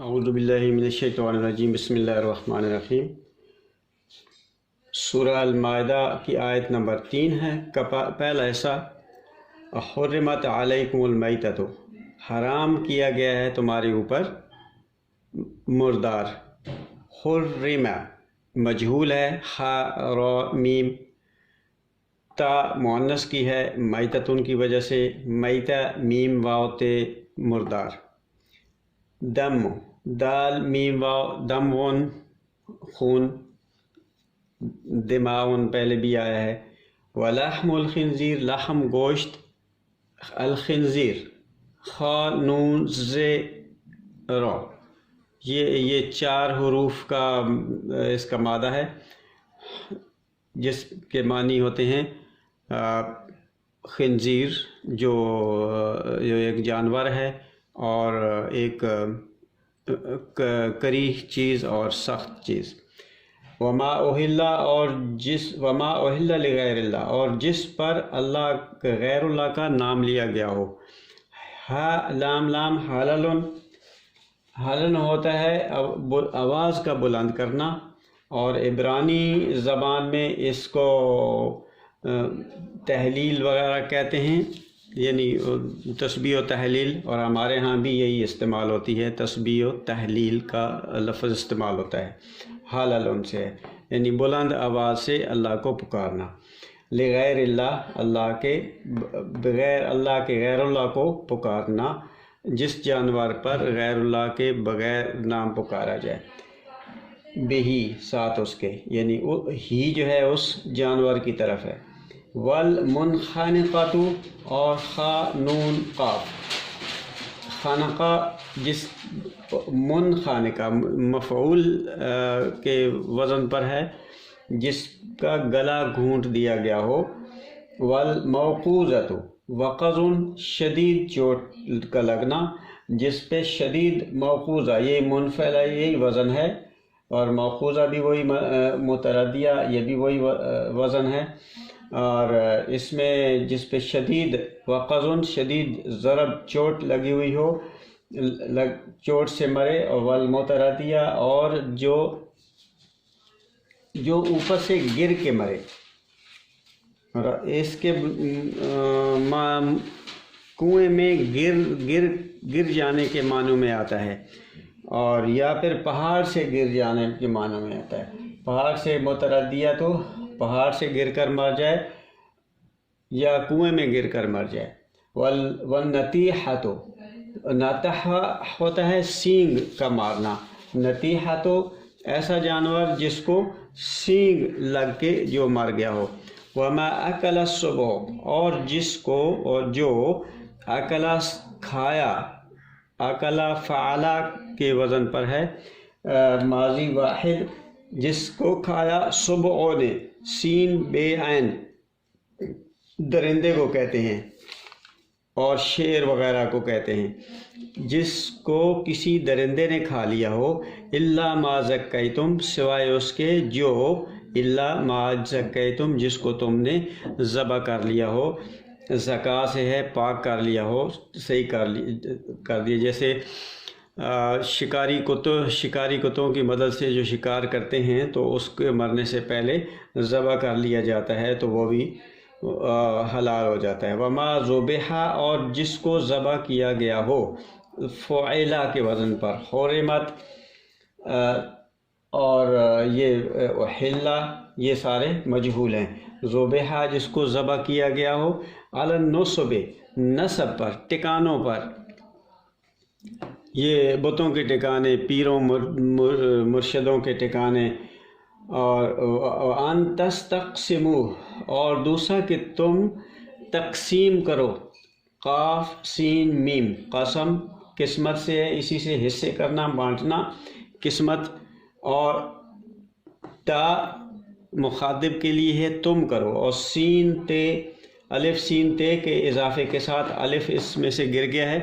اعوذ باللہ من الشیطان الرجیم بسم اللہ الرحمن الرحیم۔ سورہ المائدہ کی آیت نمبر 3 ہے۔ پہلا ایسا حرمت علیکم المیتۃ، حرام کیا گیا ہے تمہارے اوپر مردار۔ حرم مجہول ہے، ہا را میم، تا مؤنث کی ہے میتتن کی وجہ سے، میتہ میم واو تے مردار۔ دم دال میم واو دمون خون، دماؤن پہلے بھی آیا ہے۔ ولحم الخنزیر لحم گوشت، الخنزیر خا نون ز را، یہ 4 حروف کا اس کا مادہ ہے جس کے معنی ہوتے ہیں خنزیر جو ایک جانور ہے اور ایک کری چیز اور سخت چیز۔ وما اہل لغیر اللہ، اور جس پر اللہ غیر اللہ کا نام لیا گیا ہو۔ لام حلن ہوتا ہے آواز کا بلند کرنا، اور عبرانی زبان میں اس کو تحلیل وغیرہ کہتے ہیں، یعنی تسبیح و تحلیل، اور ہمارے ہاں بھی یہی استعمال ہوتی ہے، تسبیح و تحلیل کا لفظ استعمال ہوتا ہے۔ حلل سے یعنی بلند آواز سے اللہ کو پکارنا۔ لغیر اللہ، اللہ کے بغیر، اللہ کے غیر اللہ کو پکارنا، جس جانور پر غیر اللہ کے بغیر نام پکارا جائے۔ بہی ساتھ اس کے، یعنی ہی جو ہے اس جانور کی طرف ہے۔ والمنخنقۃ، اور خا نون قاف، خانقہ جس منخانقہ مفعول کے وزن پر ہے، جس کا گلا گھونٹ دیا گیا ہو۔ والموقوذۃ، وقظ شدید چوٹ کا لگنا، جس پہ شدید موقوذہ، یہ منفعلہ یہی وزن ہے، اور موقوذہ بھی وہی، متردیہ یہ بھی وہی وزن ہے، اور اس میں جس پہ شدید وقظ شدید ضرب چوٹ لگی ہوئی ہو، چوٹ سے مرے، اور والمتردیہ، اور جو اوپر سے گر کے مرے، اور اس کے کنویں میں گر جانے کے معنوں میں آتا ہے، اور یا پھر پہاڑ سے گر جانے کے معنوں میں آتا ہے۔ پہاڑ سے متردیہ تو پہاڑ سے گر کر مر جائے یا کنویں میں گر کر مر جائے۔ والنطیحۃ، نطح ہوتا ہے سینگ کا مارنا، نطیحہ تو ایسا جانور جس کو سینگ لگ کے جو مر گیا ہو۔ وما اکل السبع، اور جس کو، اور جو اکل کھایا، اکل فعلا کے وزن پر ہے، ماضی واحد، جس کو کھایا سبع نے، سین بے عین، درندے کو کہتے ہیں اور شیر وغیرہ کو کہتے ہیں، جس کو کسی درندے نے کھا لیا ہو۔ الا ما زکیتم، سوائے اس کے جو، الا ما زکیتم جس کو تم نے ذبح کر لیا ہو، زکا سے ہے پاک کر لیا ہو، صحیح کر دیا، جیسے شکاری کتوں کی مدد سے جو شکار کرتے ہیں تو اس کے مرنے سے پہلے ذبح کر لیا جاتا ہے تو وہ بھی حلال ہو جاتا ہے۔ وما ذبح، اور جس کو ذبح کیا گیا ہو، فعلا کے وزن پر، حرمت اور یہ احلا، یہ سارے مجہول ہیں۔ ذبح جس کو ذبح کیا گیا ہو، علی النصب، نصب پر، ٹکانوں پر، یہ بتوں کے ٹکانے، پیروں مرشدوں کے ٹکانے، اور ان تستقسموا، اور دوسرا کہ تم تقسیم کرو، قاف سین میم، قسم قسمت سے ہے، اسی سے حصے کرنا، بانٹنا، قسمت، اور تا مخاطب کے لیے ہے تم کرو، اور سین تے، الف سین تے کے اضافے کے ساتھ، الف اس میں سے گر گیا ہے،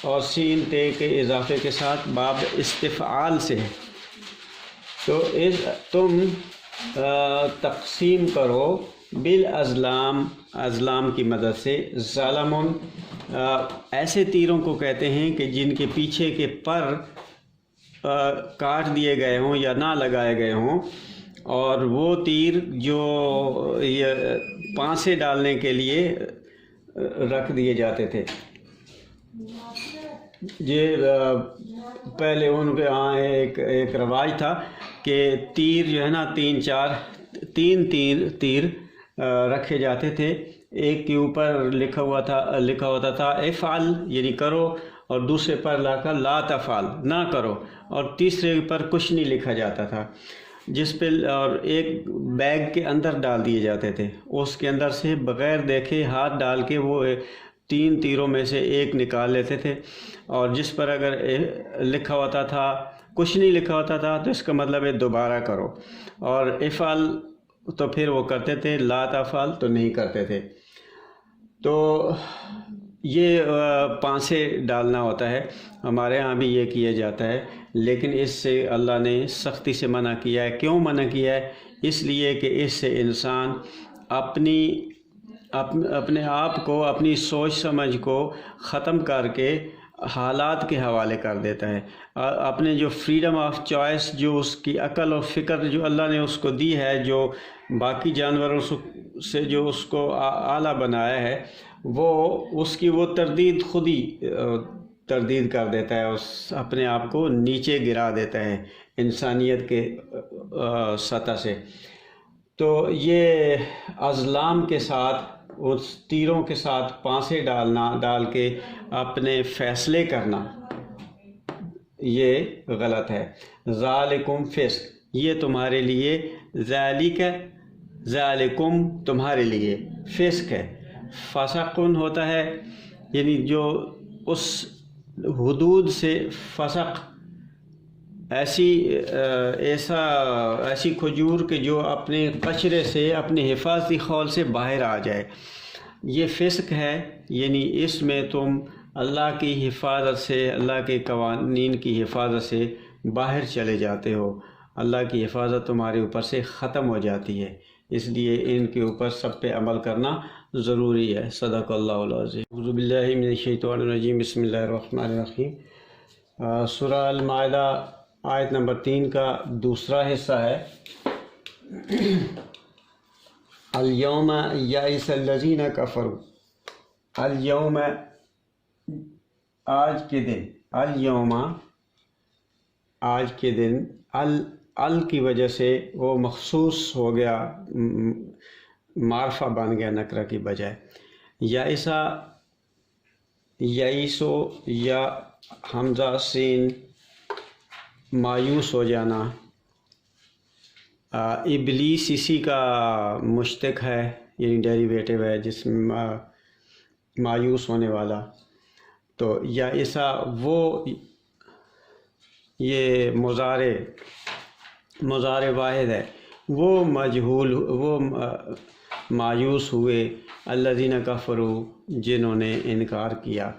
اور سین تے کے اضافے کے ساتھ باب استفعال سے ہے، تو تم تقسیم کرو بالازلام، ازلام کی مدد سے۔ ظلمن ایسے تیروں کو کہتے ہیں کہ جن کے پیچھے کے پر کاٹ دیے گئے ہوں یا نہ لگائے گئے ہوں، اور وہ تیر جو یہ پانسے ڈالنے کے لیے رکھ دیے جاتے تھے، یہ پہلے ان کے ہاں ایک رواج تھا کہ تیر جو ہے نا تین تیر رکھے جاتے تھے، ایک کے اوپر لکھا ہوتا تھا افعل یعنی کرو، اور دوسرے پر لا کر لا تفعل نہ کرو، اور تیسرے پر کچھ نہیں لکھا جاتا تھا، جس پہ اور ایک بیگ کے اندر ڈال دیے جاتے تھے، اس کے اندر سے بغیر دیکھے ہاتھ ڈال کے وہ 3 تیروں میں سے ایک نکال لیتے تھے، اور جس پر اگر لکھا ہوتا تھا کچھ نہیں لکھا ہوتا تھا تو اس کا مطلب ہے دوبارہ کرو، اور افعل تو پھر وہ کرتے تھے، لا تفعل تو نہیں کرتے تھے۔ تو یہ پانسے ڈالنا ہوتا ہے، ہمارے ہاں بھی یہ کیا جاتا ہے، لیکن اس سے اللہ نے سختی سے منع کیا ہے۔ کیوں منع کیا ہے؟ اس لیے کہ اس سے انسان اپنے آپ کو، اپنی سوچ سمجھ کو ختم کر کے حالات کے حوالے کر دیتا ہے، اپنے جو فریڈم آف چوائس، جو اس کی عقل اور فکر جو اللہ نے اس کو دی ہے، جو باقی جانوروں سے جو اس کو اعلیٰ بنایا ہے، وہ اس کی وہ تردید خود ہی تردید کر دیتا ہے، اپنے آپ کو نیچے گرا دیتا ہے انسانیت کے سطح سے۔ تو یہ ازلام کے ساتھ، اس تیروں کے ساتھ پانسے ڈال کے اپنے فیصلے کرنا، یہ غلط ہے۔ ذالکم فسق، یہ تمہارے لیے، ذالکم تمہارے لیے فسق ہے۔ فسقن ہوتا ہے یعنی جو اس حدود سے فسق، ایسی کھجور کہ جو اپنے قشرے سے، اپنے حفاظتی خول سے باہر آ جائے، یہ فسق ہے، یعنی اس میں تم اللہ کی حفاظت سے، اللہ کے قوانین کی حفاظت سے باہر چلے جاتے ہو، اللہ کی حفاظت تمہارے اوپر سے ختم ہو جاتی ہے، اس لیے ان کے اوپر سب پہ عمل کرنا ضروری ہے۔ صدق اللہ العظیم۔ اعوذ باللہ من الشیطان الرجیم، بسم اللہ الرحمن الرحیم۔ سورہ المائدہ آیت نمبر 3 کا دوسرا حصہ ہے۔ الیوم یئس الذین کفروا، الیوم آج کے دن، الیوم آج کے دن، ال کی وجہ سے وہ مخصوص ہو گیا، معرفہ بن گیا نکرہ کی بجائے۔ یائسا، یئیسو یا حمزہ سین، مایوس ہو جانا۔ ابلیس اسی کا مشتق ہے، یعنی ڈیریویٹو ہے، جس میں مایوس ہونے والا۔ تو یائسا وہ، یہ مضارع واحد ہے، وہ مجہول، وہ مایوس ہوئے، الذین کفروا جنہوں نے انکار کیا،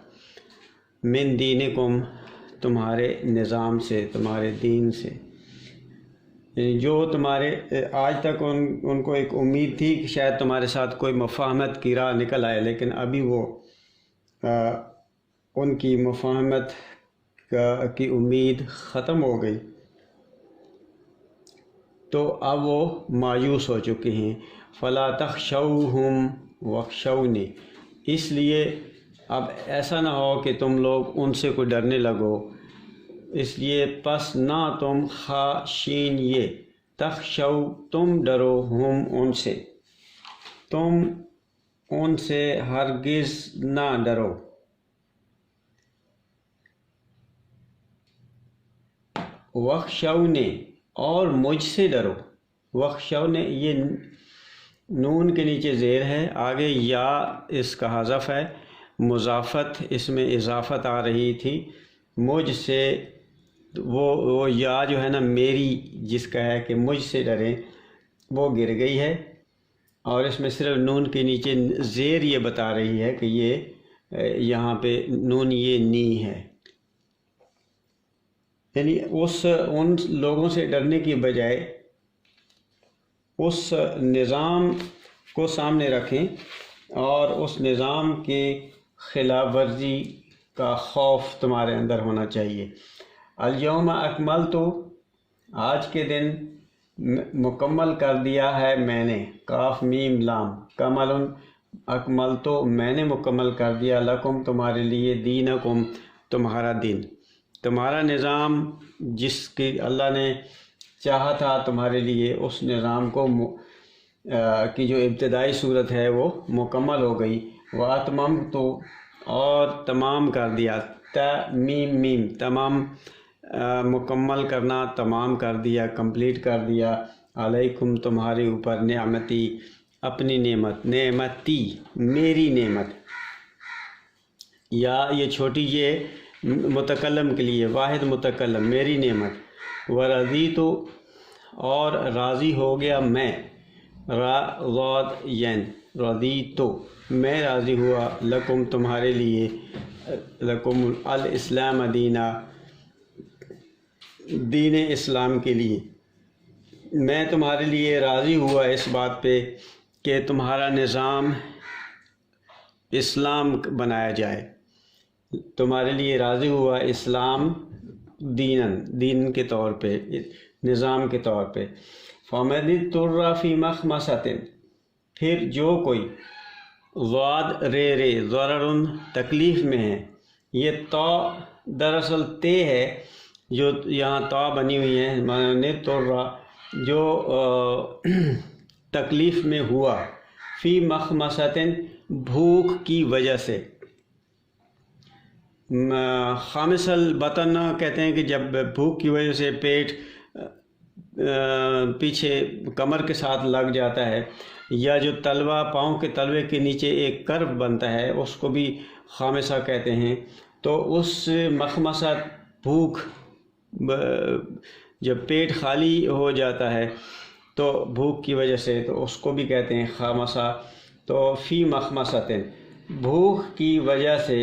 من دینکم تمہارے نظام سے، تمہارے دین سے، یعنی جو تمہارے آج تک ان کو ایک امید تھی کہ شاید تمہارے ساتھ کوئی مفاہمت کی راہ نکل آئے، لیکن ابھی وہ ان کی مفاہمت کی امید ختم ہو گئی، تو اب وہ مایوس ہو چکے ہیں۔ فلا تخشوہم واخشونی، اس لیے اب ایسا نہ ہو کہ تم لوگ ان سے کوئی ڈرنے لگو، اس لیے پس نہ تم خاشین، یہ تخشو تم ڈرو، ہم ان سے، تم ان سے ہرگز نہ ڈرو۔ وخشونے، اور مجھ سے ڈرو۔ وخشونے، یہ نون کے نیچے زیر ہے، آگے یا اس کا حذف ہے، مضافت اس میں اضافت آ رہی تھی، مجھ سے، وہ یا جو ہے نا میری، جس کا ہے کہ مجھ سے ڈریں، وہ گر گئی ہے، اور اس میں صرف نون کے نیچے زیر یہ بتا رہی ہے کہ یہ یہاں پہ نون یہ نی ہے، یعنی ان لوگوں سے ڈرنے کی بجائے اس نظام کو سامنے رکھیں اور اس نظام کی خلاف ورزی کا خوف تمہارے اندر ہونا چاہیے۔ الیوم اکملت، آج کے دن مکمل کر دیا ہے میں نے، کاف میم لام، کمل اکملت میں نے مکمل کر دیا، لکم تمہارے لیے، دینکم تمہارا دین، تمہارا نظام جس کی اللہ نے چاہا تھا تمہارے لیے، اس نظام کو کی جو ابتدائی صورت ہے وہ مکمل ہو گئی۔ واتممت، اور تمام کر دیا، میم میم تمام، مکمل کرنا، تمام کر دیا، کمپلیٹ کر دیا، علیکم تمہارے اوپر، نعمتی اپنی نعمت، نعمتی میری نعمت، یا یہ چھوٹی یہ متکلم کے لیے، واحد متکلم، میری نعمت، ورضیت اور راضی ہو گیا میں، رضیت میں راضی ہوا، لکم تمہارے لیے، لکم الاسلام دینا دین اسلام کے لیے، میں تمہارے لیے راضی ہوا اس بات پہ کہ تمہارا نظام اسلام بنایا جائے، تمہارے لیے راضی ہوا اسلام دین کے طور پہ، نظام کے طور پہ۔ فَمَنِ اضْطُرَّ فِي مَخْمَصَةٍ، پھر جو کوئی، ضاد رے ضرر تکلیف میں ہے، یہ تا دراصل تے ہے جو یہاں تا بنی ہوئی ہے، معنی ترا جو تکلیف میں ہوا، فی مخمصۃ بھوک کی وجہ سے، خامس البطن کہتے ہیں کہ جب بھوک کی وجہ سے پیٹ پیچھے کمر کے ساتھ لگ جاتا ہے، یا جو تلوہ پاؤں کے تلوے کے نیچے ایک کرو بنتا ہے اس کو بھی خامسہ کہتے ہیں، تو اس مخمصہ بھوک، جب پیٹ خالی ہو جاتا ہے تو بھوک کی وجہ سے، تو اس کو بھی کہتے ہیں خامسہ۔ تو فی مخمصۃ، بھوک کی وجہ سے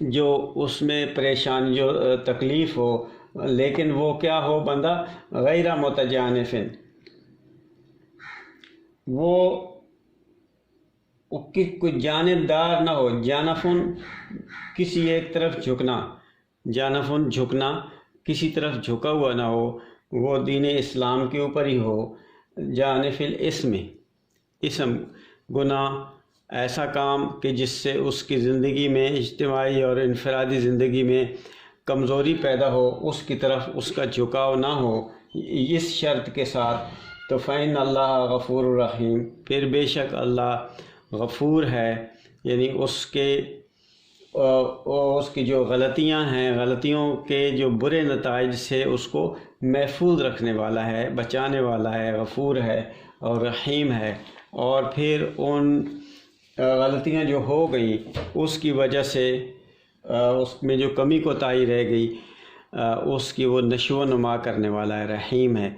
جو اس میں پریشان، جو تکلیف ہو، لیکن وہ کیا ہو بندہ، غیر متجانف، وہ کوئی جانبدار نہ ہو، جانفن کسی ایک طرف جھکنا، جانفن جھکنا، کسی طرف جھکا ہوا نہ ہو، وہ دین اسلام کے اوپر ہی ہو، جانف الاسم، اسم گناہ، ایسا کام کہ جس سے اس کی زندگی میں، اجتماعی اور انفرادی زندگی میں کمزوری پیدا ہو، اس کی طرف اس کا جھکاؤ نہ ہو، اس شرط کے ساتھ، تو فَإِنَّ اللَّهَ غَفُورٌ رَحِيمٌ، پھر بے شک اللہ غفور ہے، یعنی اس کی جو غلطیاں ہیں، غلطیوں کے جو برے نتائج سے اس کو محفوظ رکھنے والا ہے، بچانے والا ہے، غفور ہے اور رحیم ہے۔ اور پھر ان غلطیاں جو ہو گئیں اس کی وجہ سے، اس میں جو کمی کوتاہی رہ گئی، اس کی وہ نشو و نما کرنے والا ہے، رحیم ہے،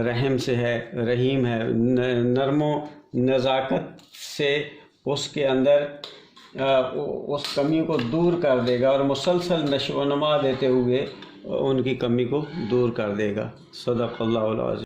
رحم سے ہے، رحیم ہے، نرم و نزاکت سے اس کے اندر اس کمی کو دور کر دے گا، اور مسلسل نشو و نما دیتے ہوئے ان کی کمی کو دور کر دے گا۔ صدق اللہ العظیم۔